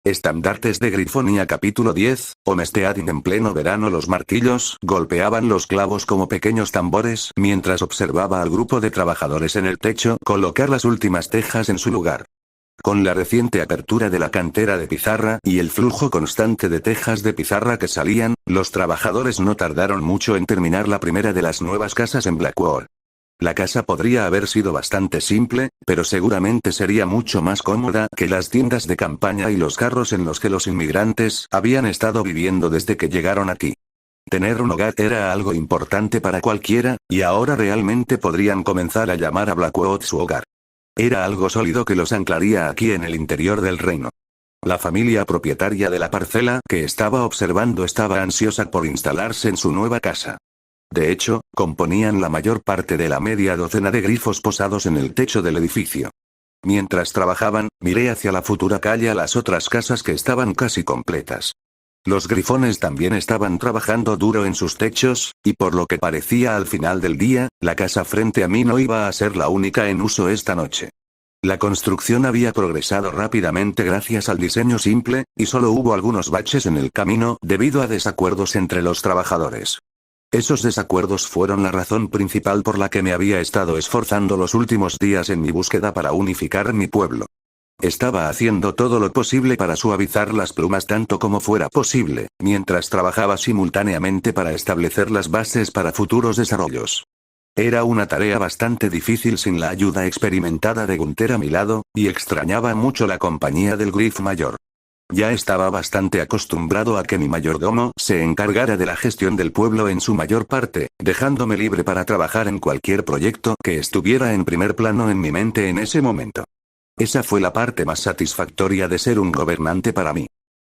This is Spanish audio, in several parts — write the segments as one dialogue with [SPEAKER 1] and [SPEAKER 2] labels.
[SPEAKER 1] Estandartes de Grifonia capítulo 10, Homesteading. En pleno verano los martillos golpeaban los clavos como pequeños tambores mientras observaba al grupo de trabajadores en el techo colocar las últimas tejas en su lugar. Con la reciente apertura de la cantera de pizarra y el flujo constante de tejas de pizarra que salían, los trabajadores no tardaron mucho en terminar la primera de las nuevas casas en Blackwood. La casa podría haber sido bastante simple, pero seguramente sería mucho más cómoda que las tiendas de campaña y los carros en los que los inmigrantes habían estado viviendo desde que llegaron aquí. Tener un hogar era algo importante para cualquiera, y ahora realmente podrían comenzar a llamar a Blackwood su hogar. Era algo sólido que los anclaría aquí en el interior del reino. La familia propietaria de la parcela que estaba observando estaba ansiosa por instalarse en su nueva casa. De hecho, componían la mayor parte de la media docena de grifos posados en el techo del edificio. Mientras trabajaban, miré hacia la futura calle a las otras casas que estaban casi completas. Los grifones también estaban trabajando duro en sus techos, y por lo que parecía al final del día, la casa frente a mí no iba a ser la única en uso esta noche. La construcción había progresado rápidamente gracias al diseño simple, y solo hubo algunos baches en el camino debido a desacuerdos entre los trabajadores. Esos desacuerdos fueron la razón principal por la que me había estado esforzando los últimos días en mi búsqueda para unificar mi pueblo. Estaba haciendo todo lo posible para suavizar las plumas tanto como fuera posible, mientras trabajaba simultáneamente para establecer las bases para futuros desarrollos. Era una tarea bastante difícil sin la ayuda experimentada de Gunther a mi lado, y extrañaba mucho la compañía del Griff mayor. Ya estaba bastante acostumbrado a que mi mayordomo se encargara de la gestión del pueblo en su mayor parte, dejándome libre para trabajar en cualquier proyecto que estuviera en primer plano en mi mente en ese momento. Esa fue la parte más satisfactoria de ser un gobernante para mí.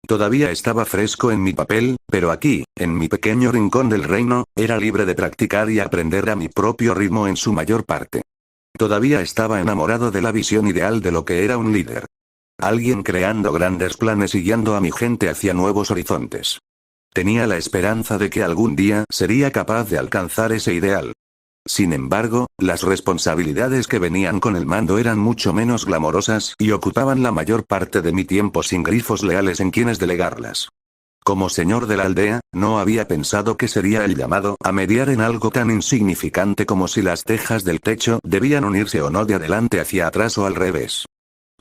[SPEAKER 1] Todavía estaba fresco en mi papel, pero aquí, en mi pequeño rincón del reino, era libre de practicar y aprender a mi propio ritmo en su mayor parte. Todavía estaba enamorado de la visión ideal de lo que era un líder. Alguien creando grandes planes y guiando a mi gente hacia nuevos horizontes. Tenía la esperanza de que algún día sería capaz de alcanzar ese ideal. Sin embargo, las responsabilidades que venían con el mando eran mucho menos glamorosas y ocupaban la mayor parte de mi tiempo sin grifos leales en quienes delegarlas. Como señor de la aldea, no había pensado que sería el llamado a mediar en algo tan insignificante como si las tejas del techo debían unirse o no de adelante hacia atrás o al revés.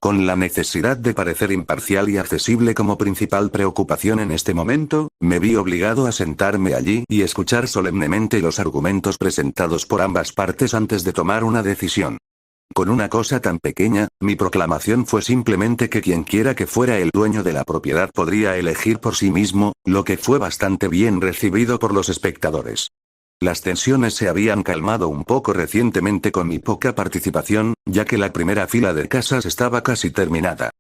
[SPEAKER 1] Con la necesidad de parecer imparcial y accesible como principal preocupación en este momento, me vi obligado a sentarme allí y escuchar solemnemente los argumentos presentados por ambas partes antes de tomar una decisión. Con una cosa tan pequeña, mi proclamación fue simplemente que quienquiera que fuera el dueño de la propiedad podría elegir por sí mismo, lo que fue bastante bien recibido por los espectadores. Las tensiones se habían calmado un poco recientemente con mi poca participación, ya que la primera fila de casas estaba casi terminada.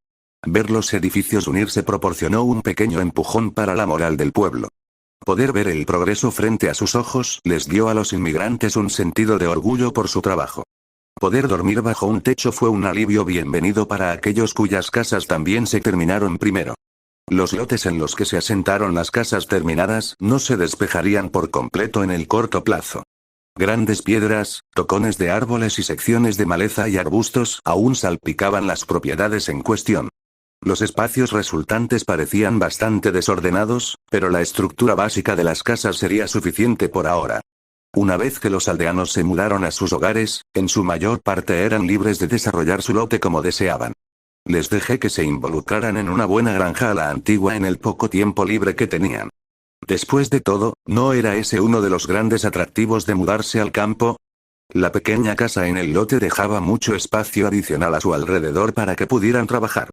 [SPEAKER 1] Ver los edificios unirse proporcionó un pequeño empujón para la moral del pueblo. Poder ver el progreso frente a sus ojos les dio a los inmigrantes un sentido de orgullo por su trabajo. Poder dormir bajo un techo fue un alivio bienvenido para aquellos cuyas casas también se terminaron primero. Los lotes en los que se asentaron las casas terminadas no se despejarían por completo en el corto plazo. Grandes piedras, tocones de árboles y secciones de maleza y arbustos aún salpicaban las propiedades en cuestión. Los espacios resultantes parecían bastante desordenados, pero la estructura básica de las casas sería suficiente por ahora. Una vez que los aldeanos se mudaron a sus hogares, en su mayor parte eran libres de desarrollar su lote como deseaban. Les dejé que se involucraran en una buena granja a la antigua en el poco tiempo libre que tenían. Después de todo, ¿no era ese uno de los grandes atractivos de mudarse al campo? La pequeña casa en el lote dejaba mucho espacio adicional a su alrededor para que pudieran trabajar.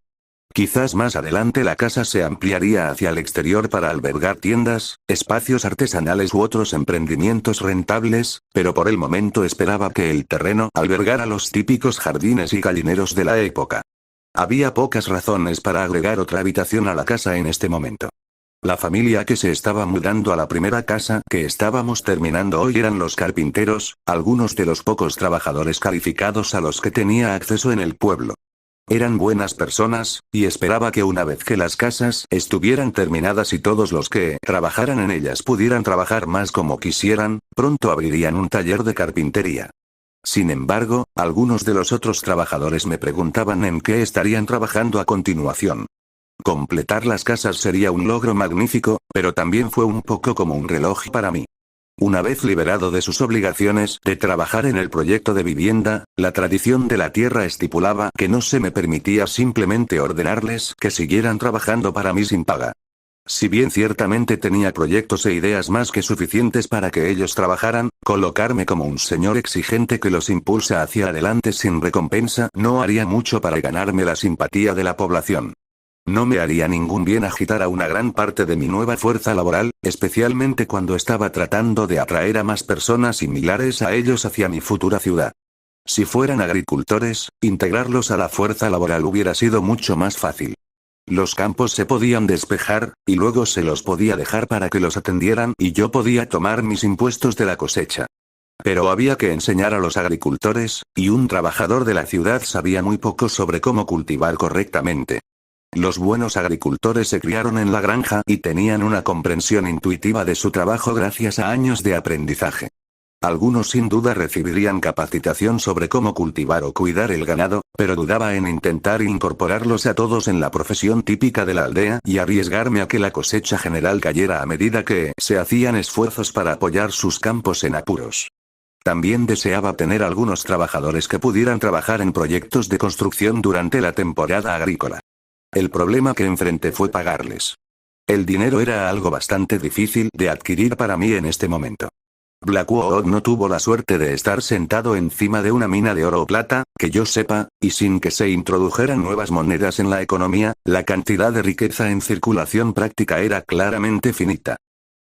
[SPEAKER 1] Quizás más adelante la casa se ampliaría hacia el exterior para albergar tiendas, espacios artesanales u otros emprendimientos rentables, pero por el momento esperaba que el terreno albergara los típicos jardines y gallineros de la época. Había pocas razones para agregar otra habitación a la casa en este momento. La familia que se estaba mudando a la primera casa que estábamos terminando hoy eran los carpinteros, algunos de los pocos trabajadores calificados a los que tenía acceso en el pueblo. Eran buenas personas, y esperaba que una vez que las casas estuvieran terminadas y todos los que trabajaran en ellas pudieran trabajar más como quisieran, pronto abrirían un taller de carpintería. Sin embargo, algunos de los otros trabajadores me preguntaban en qué estarían trabajando a continuación. Completar las casas sería un logro magnífico, pero también fue un poco como un reloj para mí. Una vez liberado de sus obligaciones de trabajar en el proyecto de vivienda, la tradición de la tierra estipulaba que no se me permitía simplemente ordenarles que siguieran trabajando para mí sin paga. Si bien ciertamente tenía proyectos e ideas más que suficientes para que ellos trabajaran, colocarme como un señor exigente que los impulsa hacia adelante sin recompensa no haría mucho para ganarme la simpatía de la población. No me haría ningún bien agitar a una gran parte de mi nueva fuerza laboral, especialmente cuando estaba tratando de atraer a más personas similares a ellos hacia mi futura ciudad. Si fueran agricultores, integrarlos a la fuerza laboral hubiera sido mucho más fácil. Los campos se podían despejar, y luego se los podía dejar para que los atendieran y yo podía tomar mis impuestos de la cosecha. Pero había que enseñar a los agricultores, y un trabajador de la ciudad sabía muy poco sobre cómo cultivar correctamente. Los buenos agricultores se criaron en la granja y tenían una comprensión intuitiva de su trabajo gracias a años de aprendizaje. Algunos sin duda recibirían capacitación sobre cómo cultivar o cuidar el ganado, pero dudaba en intentar incorporarlos a todos en la profesión típica de la aldea y arriesgarme a que la cosecha general cayera a medida que se hacían esfuerzos para apoyar sus campos en apuros. También deseaba tener algunos trabajadores que pudieran trabajar en proyectos de construcción durante la temporada agrícola. El problema que enfrenté fue pagarles. El dinero era algo bastante difícil de adquirir para mí en este momento. Blackwood no tuvo la suerte de estar sentado encima de una mina de oro o plata, que yo sepa, y sin que se introdujeran nuevas monedas en la economía, la cantidad de riqueza en circulación práctica era claramente finita.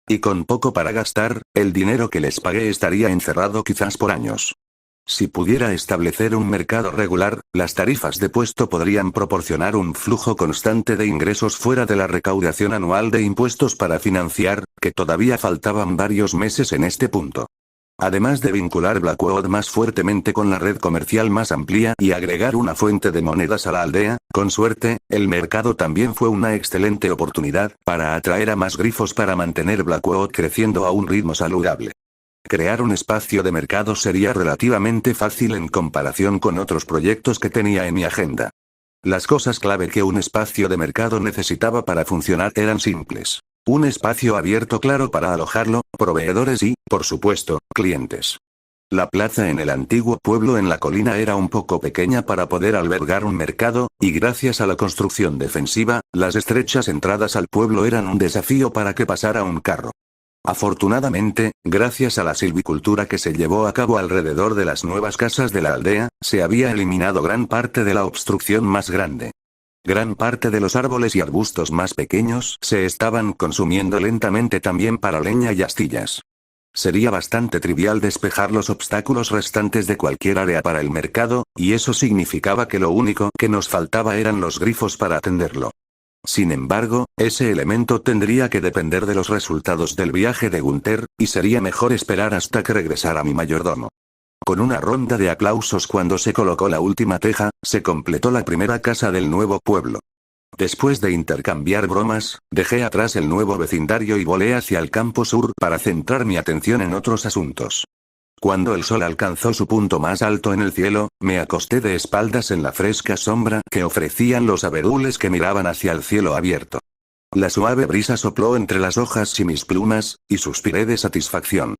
[SPEAKER 1] Y con poco para gastar, el dinero que les pagué estaría encerrado quizás por años. Si pudiera establecer un mercado regular, las tarifas de puesto podrían proporcionar un flujo constante de ingresos fuera de la recaudación anual de impuestos para financiar, que todavía faltaban varios meses en este punto. Además de vincular Blackwood más fuertemente con la red comercial más amplia y agregar una fuente de monedas a la aldea, con suerte, el mercado también fue una excelente oportunidad para atraer a más grifos para mantener Blackwood creciendo a un ritmo saludable. Crear un espacio de mercado sería relativamente fácil en comparación con otros proyectos que tenía en mi agenda. Las cosas clave que un espacio de mercado necesitaba para funcionar eran simples. Un espacio abierto claro para alojarlo, proveedores y, por supuesto, clientes. La plaza en el antiguo pueblo en la colina era un poco pequeña para poder albergar un mercado, y gracias a la construcción defensiva, las estrechas entradas al pueblo eran un desafío para que pasara un carro. Afortunadamente, gracias a la silvicultura que se llevó a cabo alrededor de las nuevas casas de la aldea, se había eliminado gran parte de la obstrucción más grande. Gran parte de los árboles y arbustos más pequeños se estaban consumiendo lentamente también para leña y astillas. Sería bastante trivial despejar los obstáculos restantes de cualquier área para el mercado, y eso significaba que lo único que nos faltaba eran los grifos para atenderlo. Sin embargo, ese elemento tendría que depender de los resultados del viaje de Gunther, y sería mejor esperar hasta que regresara mi mayordomo. Con una ronda de aplausos cuando se colocó la última teja, se completó la primera casa del nuevo pueblo. Después de intercambiar bromas, dejé atrás el nuevo vecindario y volé hacia el campo sur para centrar mi atención en otros asuntos. Cuando el sol alcanzó su punto más alto en el cielo, me acosté de espaldas en la fresca sombra que ofrecían los abedules que miraban hacia el cielo abierto. La suave brisa sopló entre las hojas y mis plumas, y suspiré de satisfacción.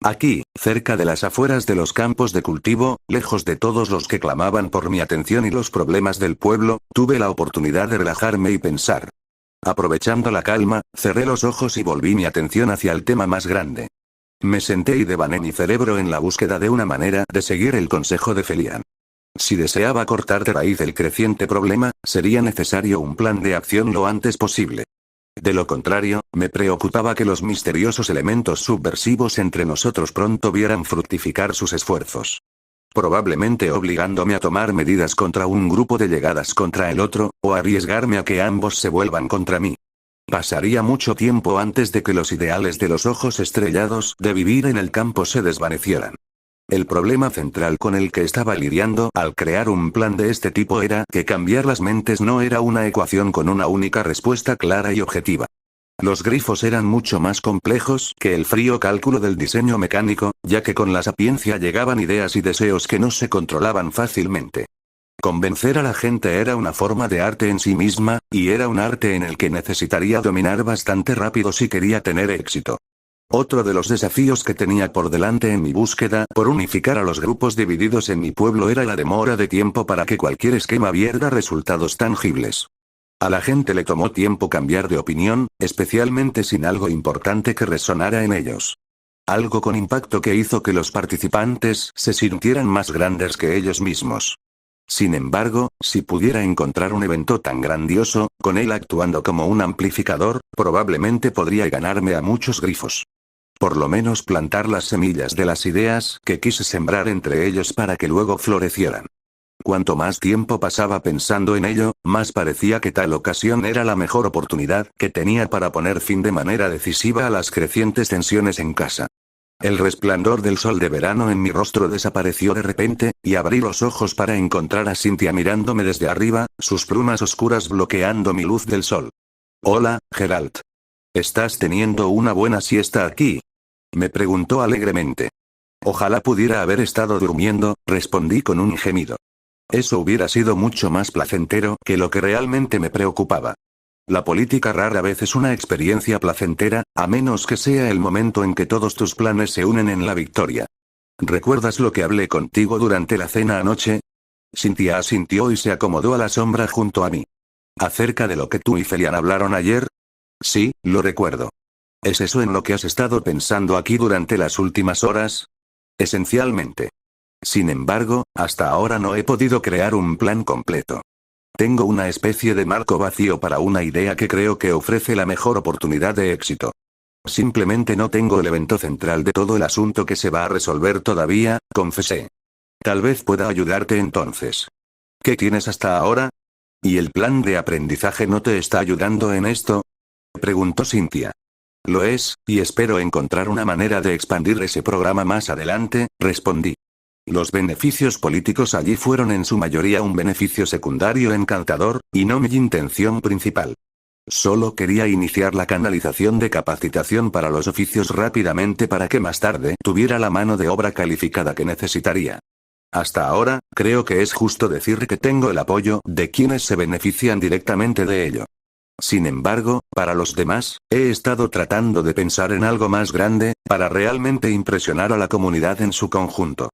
[SPEAKER 1] Aquí, cerca de las afueras de los campos de cultivo, lejos de todos los que clamaban por mi atención y los problemas del pueblo, tuve la oportunidad de relajarme y pensar. Aprovechando la calma, cerré los ojos y volví mi atención hacia el tema más grande. Me senté y devané mi cerebro en la búsqueda de una manera de seguir el consejo de Felian. Si deseaba cortar de raíz el creciente problema, sería necesario un plan de acción lo antes posible. De lo contrario, me preocupaba que los misteriosos elementos subversivos entre nosotros pronto vieran fructificar sus esfuerzos. Probablemente obligándome a tomar medidas contra un grupo de llegadas contra el otro, o arriesgarme a que ambos se vuelvan contra mí. Pasaría mucho tiempo antes de que los ideales de los ojos estrellados de vivir en el campo se desvanecieran. El problema central con el que estaba lidiando al crear un plan de este tipo era que cambiar las mentes no era una ecuación con una única respuesta clara y objetiva. Los grifos eran mucho más complejos que el frío cálculo del diseño mecánico, ya que con la sapiencia llegaban ideas y deseos que no se controlaban fácilmente. Convencer a la gente era una forma de arte en sí misma, y era un arte en el que necesitaría dominar bastante rápido si quería tener éxito. Otro de los desafíos que tenía por delante en mi búsqueda por unificar a los grupos divididos en mi pueblo era la demora de tiempo para que cualquier esquema diera resultados tangibles. A la gente le tomó tiempo cambiar de opinión, especialmente sin algo importante que resonara en ellos. Algo con impacto que hizo que los participantes se sintieran más grandes que ellos mismos. Sin embargo, si pudiera encontrar un evento tan grandioso, con él actuando como un amplificador, probablemente podría ganarme a muchos grifos. Por lo menos plantar las semillas de las ideas que quise sembrar entre ellos para que luego florecieran. Cuanto más tiempo pasaba pensando en ello, más parecía que tal ocasión era la mejor oportunidad que tenía para poner fin de manera decisiva a las crecientes tensiones en casa. El resplandor del sol de verano en mi rostro desapareció de repente, y abrí los ojos para encontrar a Cynthia mirándome desde arriba, sus plumas oscuras bloqueando mi luz del sol. «Hola, Geralt. ¿Estás teniendo una buena siesta aquí?», me preguntó alegremente. «Ojalá pudiera haber estado durmiendo», respondí con un gemido. Eso hubiera sido mucho más placentero que lo que realmente me preocupaba. La política rara vez es una experiencia placentera, a menos que sea el momento en que todos tus planes se unen en la victoria. ¿Recuerdas lo que hablé contigo durante la cena anoche? Cynthia asintió y se acomodó a la sombra junto a mí. ¿Acerca de lo que tú y Felian hablaron ayer? Sí, lo recuerdo. ¿Es eso en lo que has estado pensando aquí durante las últimas horas? Esencialmente. Sin embargo, hasta ahora no he podido crear un plan completo. Tengo una especie de marco vacío para una idea que creo que ofrece la mejor oportunidad de éxito. Simplemente no tengo el evento central de todo el asunto que se va a resolver todavía, confesé. Tal vez pueda ayudarte entonces. ¿Qué tienes hasta ahora? ¿Y el plan de aprendizaje no te está ayudando en esto?, preguntó Cynthia. Lo es, y espero encontrar una manera de expandir ese programa más adelante, respondí. Los beneficios políticos allí fueron en su mayoría un beneficio secundario encantador, y no mi intención principal. Solo quería iniciar la canalización de capacitación para los oficios rápidamente para que más tarde tuviera la mano de obra calificada que necesitaría. Hasta ahora, creo que es justo decir que tengo el apoyo de quienes se benefician directamente de ello. Sin embargo, para los demás, he estado tratando de pensar en algo más grande, para realmente impresionar a la comunidad en su conjunto.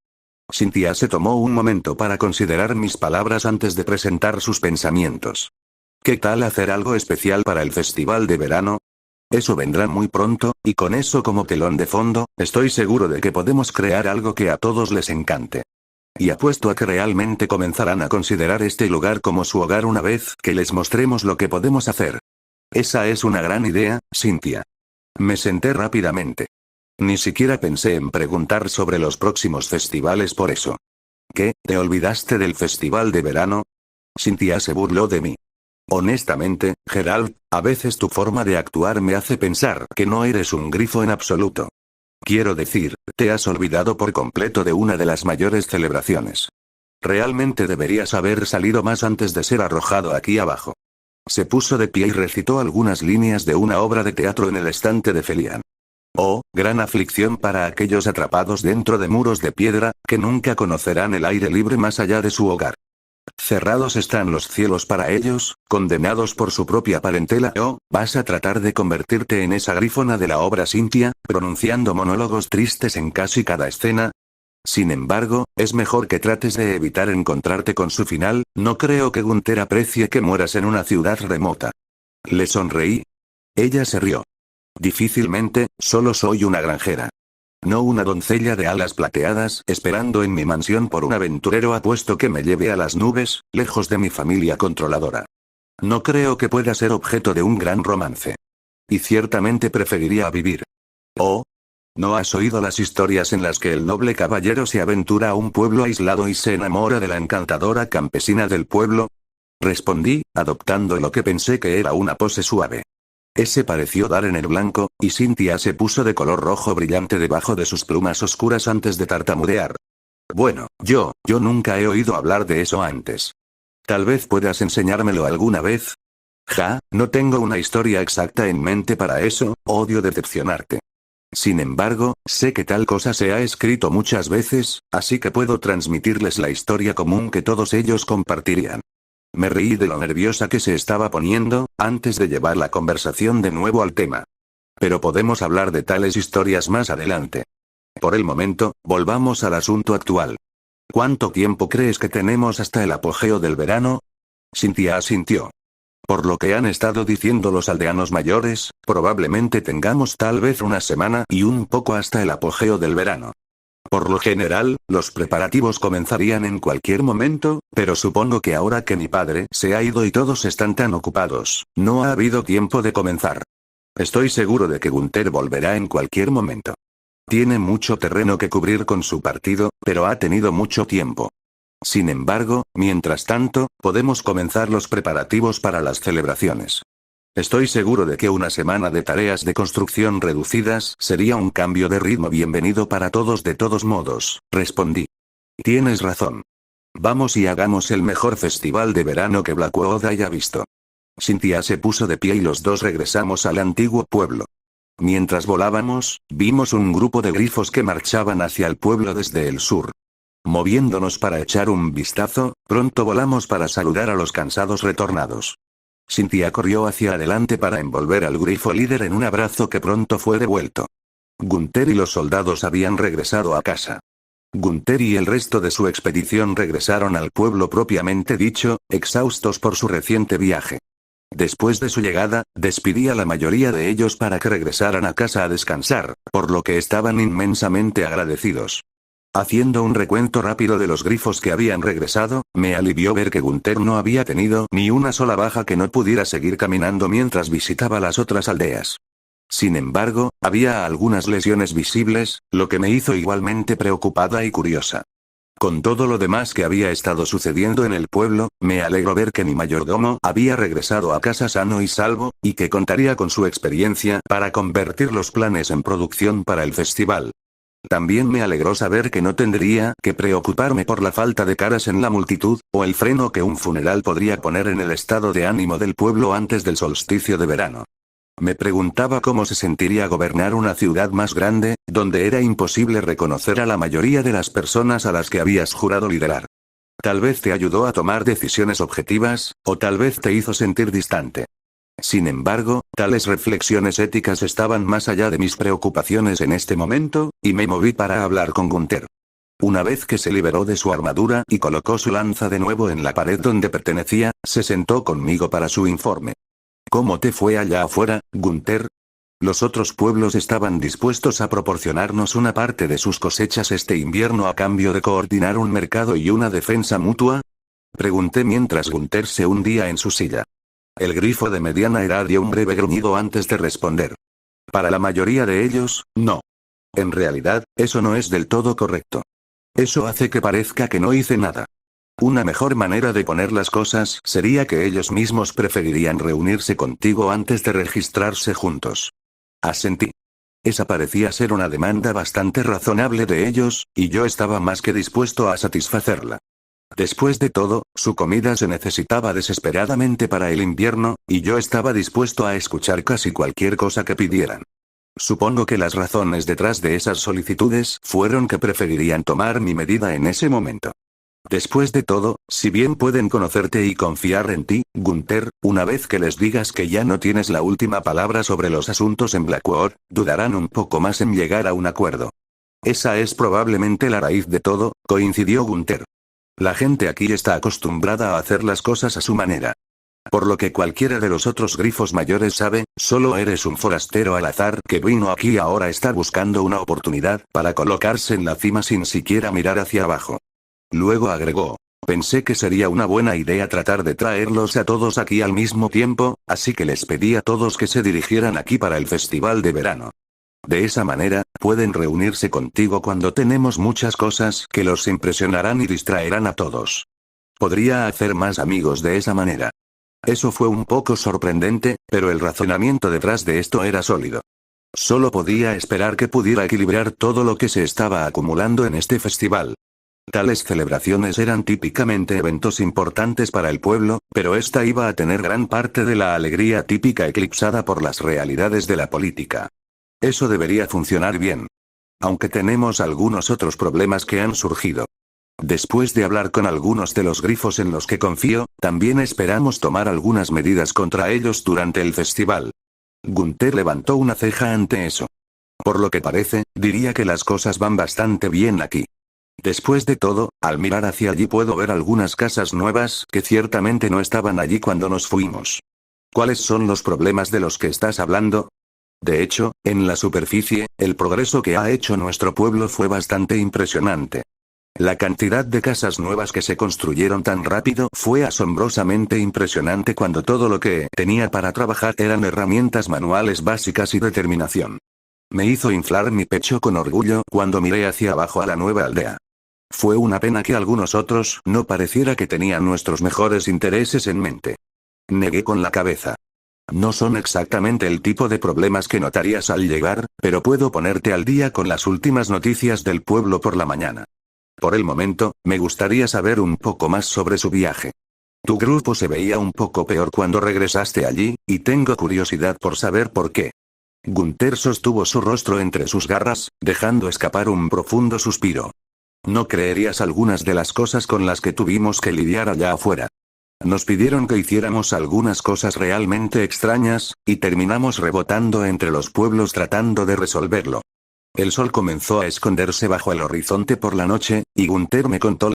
[SPEAKER 1] Cynthia se tomó un momento para considerar mis palabras antes de presentar sus pensamientos. ¿Qué tal hacer algo especial para el festival de verano? Eso vendrá muy pronto, y con eso como telón de fondo, estoy seguro de que podemos crear algo que a todos les encante. Y apuesto a que realmente comenzarán a considerar este lugar como su hogar una vez que les mostremos lo que podemos hacer. Esa es una gran idea, Cynthia. Me senté rápidamente. Ni siquiera pensé en preguntar sobre los próximos festivales por eso. ¿Qué, te olvidaste del festival de verano? Cynthia se burló de mí. Honestamente, Geralt, a veces tu forma de actuar me hace pensar que no eres un grifo en absoluto. Quiero decir, te has olvidado por completo de una de las mayores celebraciones. Realmente deberías haber salido más antes de ser arrojado aquí abajo. Se puso de pie y recitó algunas líneas de una obra de teatro en el estante de Felian. Oh, gran aflicción para aquellos atrapados dentro de muros de piedra, que nunca conocerán el aire libre más allá de su hogar. Cerrados están los cielos para ellos, condenados por su propia parentela. Oh, vas a tratar de convertirte en esa grífona de la obra Cynthia, pronunciando monólogos tristes en casi cada escena. Sin embargo, es mejor que trates de evitar encontrarte con su final. No creo que Gunther aprecie que mueras en una ciudad remota. Le sonreí. Ella se rió. Difícilmente, solo soy una granjera. No una doncella de alas plateadas esperando en mi mansión por un aventurero apuesto que me lleve a las nubes, lejos de mi familia controladora. No creo que pueda ser objeto de un gran romance. Y ciertamente preferiría vivir. Oh, ¿no has oído las historias en las que el noble caballero se aventura a un pueblo aislado y se enamora de la encantadora campesina del pueblo? Respondí, adoptando lo que pensé que era una pose suave. Ese pareció dar en el blanco, y Cynthia se puso de color rojo brillante debajo de sus plumas oscuras antes de tartamudear. Bueno, yo nunca he oído hablar de eso antes. Tal vez puedas enseñármelo alguna vez. No tengo una historia exacta en mente para eso, odio decepcionarte. Sin embargo, sé que tal cosa se ha escrito muchas veces, así que puedo transmitirles la historia común que todos ellos compartirían. Me reí de lo nerviosa que se estaba poniendo, antes de llevar la conversación de nuevo al tema. Pero podemos hablar de tales historias más adelante. Por el momento, volvamos al asunto actual. ¿Cuánto tiempo crees que tenemos hasta el apogeo del verano? Cynthia asintió. Por lo que han estado diciendo los aldeanos mayores, probablemente tengamos tal vez una semana y un poco hasta el apogeo del verano. Por lo general, los preparativos comenzarían en cualquier momento, pero supongo que ahora que mi padre se ha ido y todos están tan ocupados, no ha habido tiempo de comenzar. Estoy seguro de que Gunther volverá en cualquier momento. Tiene mucho terreno que cubrir con su partido, pero ha tenido mucho tiempo. Sin embargo, mientras tanto, podemos comenzar los preparativos para las celebraciones. Estoy seguro de que una semana de tareas de construcción reducidas sería un cambio de ritmo bienvenido para todos de todos modos, respondí. Tienes razón. Vamos y hagamos el mejor festival de verano que Blackwood haya visto. Cynthia se puso de pie y los dos regresamos al antiguo pueblo. Mientras volábamos, vimos un grupo de grifos que marchaban hacia el pueblo desde el sur. Moviéndonos para echar un vistazo, pronto volamos para saludar a los cansados retornados. Cynthia corrió hacia adelante para envolver al grifo líder en un abrazo que pronto fue devuelto. Gunther y los soldados habían regresado a casa. Gunther y el resto de su expedición regresaron al pueblo propiamente dicho, exhaustos por su reciente viaje. Después de su llegada, despidí a la mayoría de ellos para que regresaran a casa a descansar, por lo que estaban inmensamente agradecidos. Haciendo un recuento rápido de los grifos que habían regresado, me alivió ver que Gunther no había tenido ni una sola baja que no pudiera seguir caminando mientras visitaba las otras aldeas. Sin embargo, había algunas lesiones visibles, lo que me hizo igualmente preocupada y curiosa. Con todo lo demás que había estado sucediendo en el pueblo, me alegró ver que mi mayordomo había regresado a casa sano y salvo, y que contaría con su experiencia para convertir los planes en producción para el festival. También me alegró saber que no tendría que preocuparme por la falta de caras en la multitud, o el freno que un funeral podría poner en el estado de ánimo del pueblo antes del solsticio de verano. Me preguntaba cómo se sentiría gobernar una ciudad más grande, donde era imposible reconocer a la mayoría de las personas a las que habías jurado liderar. Tal vez te ayudó a tomar decisiones objetivas, o tal vez te hizo sentir distante. Sin embargo, tales reflexiones éticas estaban más allá de mis preocupaciones en este momento, y me moví para hablar con Gunther. Una vez que se liberó de su armadura y colocó su lanza de nuevo en la pared donde pertenecía, se sentó conmigo para su informe. ¿Cómo te fue allá afuera, Gunther? ¿Los otros pueblos estaban dispuestos a proporcionarnos una parte de sus cosechas este invierno a cambio de coordinar un mercado y una defensa mutua? Pregunté mientras Gunther se hundía en su silla. El grifo de mediana edad dio un breve gruñido antes de responder. Para la mayoría de ellos, no. En realidad, eso no es del todo correcto. Eso hace que parezca que no hice nada. Una mejor manera de poner las cosas sería que ellos mismos preferirían reunirse contigo antes de registrarse juntos. Asentí. Esa parecía ser una demanda bastante razonable de ellos, y yo estaba más que dispuesto a satisfacerla. Después de todo, su comida se necesitaba desesperadamente para el invierno, y yo estaba dispuesto a escuchar casi cualquier cosa que pidieran. Supongo que las razones detrás de esas solicitudes fueron que preferirían tomar mi medida en ese momento. Después de todo, si bien pueden conocerte y confiar en ti, Gunther, una vez que les digas que ya no tienes la última palabra sobre los asuntos en Blackwood, dudarán un poco más en llegar a un acuerdo. Esa es probablemente la raíz de todo, coincidió Gunther. La gente aquí está acostumbrada a hacer las cosas a su manera. Por lo que cualquiera de los otros grifos mayores sabe, solo eres un forastero al azar que vino aquí y ahora está buscando una oportunidad para colocarse en la cima sin siquiera mirar hacia abajo. Luego agregó, pensé que sería una buena idea tratar de traerlos a todos aquí al mismo tiempo, así que les pedí a todos que se dirigieran aquí para el festival de verano. De esa manera, pueden reunirse contigo cuando tenemos muchas cosas que los impresionarán y distraerán a todos. Podría hacer más amigos de esa manera. Eso fue un poco sorprendente, pero el razonamiento detrás de esto era sólido. Solo podía esperar que pudiera equilibrar todo lo que se estaba acumulando en este festival. Tales celebraciones eran típicamente eventos importantes para el pueblo, pero esta iba a tener gran parte de la alegría típica eclipsada por las realidades de la política. Eso debería funcionar bien. Aunque tenemos algunos otros problemas que han surgido. Después de hablar con algunos de los grifos en los que confío, también esperamos tomar algunas medidas contra ellos durante el festival. Gunther levantó una ceja ante eso. Por lo que parece, diría que las cosas van bastante bien aquí. Después de todo, al mirar hacia allí puedo ver algunas casas nuevas que ciertamente no estaban allí cuando nos fuimos. ¿Cuáles son los problemas de los que estás hablando? De hecho, en la superficie, el progreso que ha hecho nuestro pueblo fue bastante impresionante. La cantidad de casas nuevas que se construyeron tan rápido fue asombrosamente impresionante cuando todo lo que tenía para trabajar eran herramientas manuales básicas y determinación. Me hizo inflar mi pecho con orgullo cuando miré hacia abajo a la nueva aldea. Fue una pena que algunos otros no pareciera que tenían nuestros mejores intereses en mente. Negué con la cabeza. No son exactamente el tipo de problemas que notarías al llegar, pero puedo ponerte al día con las últimas noticias del pueblo por la mañana. Por el momento, me gustaría saber un poco más sobre su viaje. Tu grupo se veía un poco peor cuando regresaste allí, y tengo curiosidad por saber por qué. Gunther sostuvo su rostro entre sus garras, dejando escapar un profundo suspiro. No creerías algunas de las cosas con las que tuvimos que lidiar allá afuera. Nos pidieron que hiciéramos algunas cosas realmente extrañas, y terminamos rebotando entre los pueblos tratando de resolverlo. El sol comenzó a esconderse bajo el horizonte por la noche, y Gunther me contó